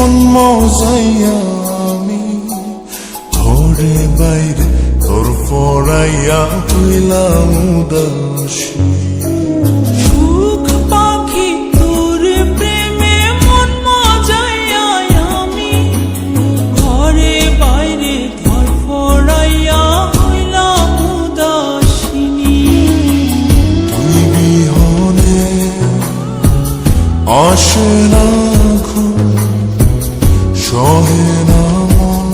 মন মজাইয়া আমি ঘরে বাইরে তোর পড়াইয়া হইলাম উদাসী। সুখ পাখি তোর প্রেমে মন মজাইয়া আমি ঘরে বাইরে ধর পড়াইয়া হইলাম উদাসিনী। তুই বিহনে আসে না ঘুম, সহে না মন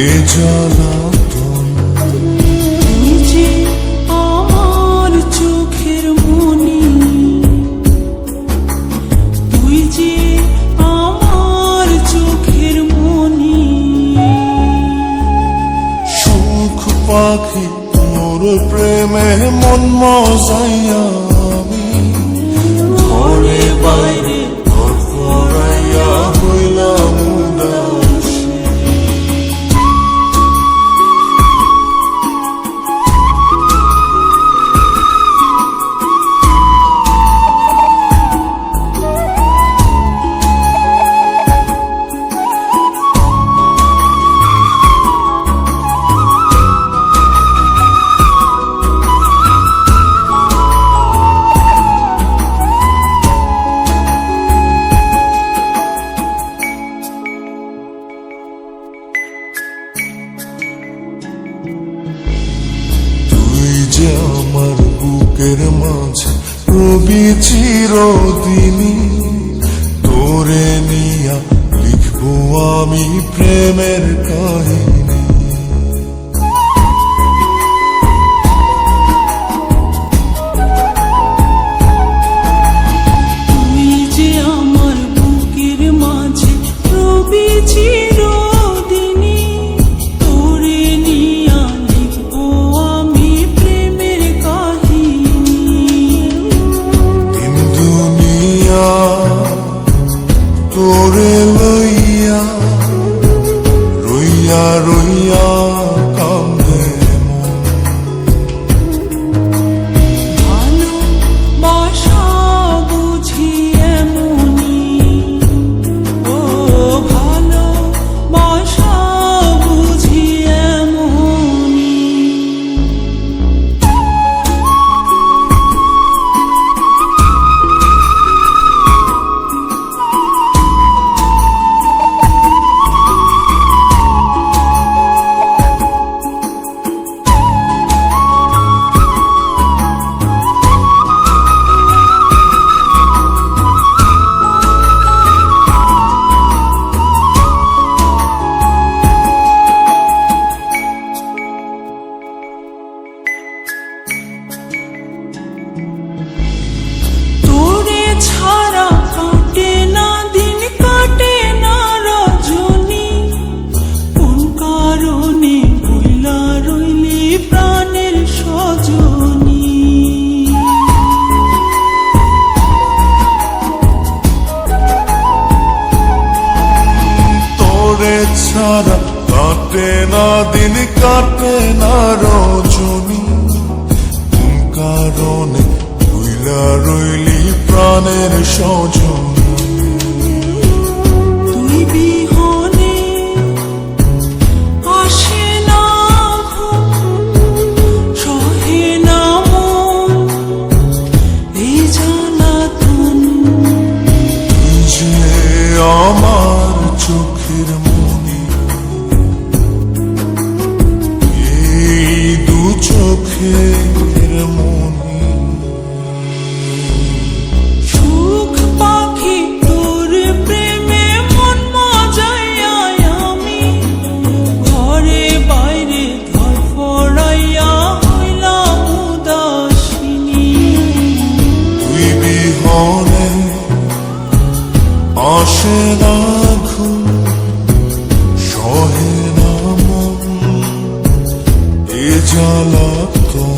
এ জ্বালাতন। তুই যে আমার চোখের মনি, তুই যে আমার চোখের মনি। সুখ পাখি তোর প্রেমে মন মজাইয়া আমি ঘরে বাইরে তোর পড়াইয়া হইলাম উদাসী। তুই যে আমার বুকের মাঝে রবি চিরদিনই, তোরে নিয়া লিখবো আমি প্রেমের কাহিনী। তুই যে আমার বুকের মাঝে রবি চিরদিনই, তোরে নিয়া লিখবো আমি প্রেমের কাহিনী। দিন দুনিয়া তোরে লইয়া রইয়া রইয়া কান্দে মন। ভালোবাসা বুঝি এমনি, ও ভালোবাসা বুঝি এমনি। তোরে ছাড়া কাটে না দিন, কাটে না রজনী। কোন কারণে ভুলা রইলি প্রাণের সজনী। তোরে ছাড়া কাটে না দিন, কাটে না রজনী। কোন কারণে ভুইলা রইলি প্রাণের সজনী। তুই বিহনে আসে না ঘুম, সহে না মন এই জ্বালাতন। তুই যে আমার চোখের মনি, এই দু চোখের মনি। সুখ পাখি তোর প্রেমে মন মজাইয়া আমি ঘরে বাইরে ধর পড়াইয়া হইলাম উদাসিনী। তুই বিহনে আসে না ঘুম, সহে না মন এ জ্বালাতন।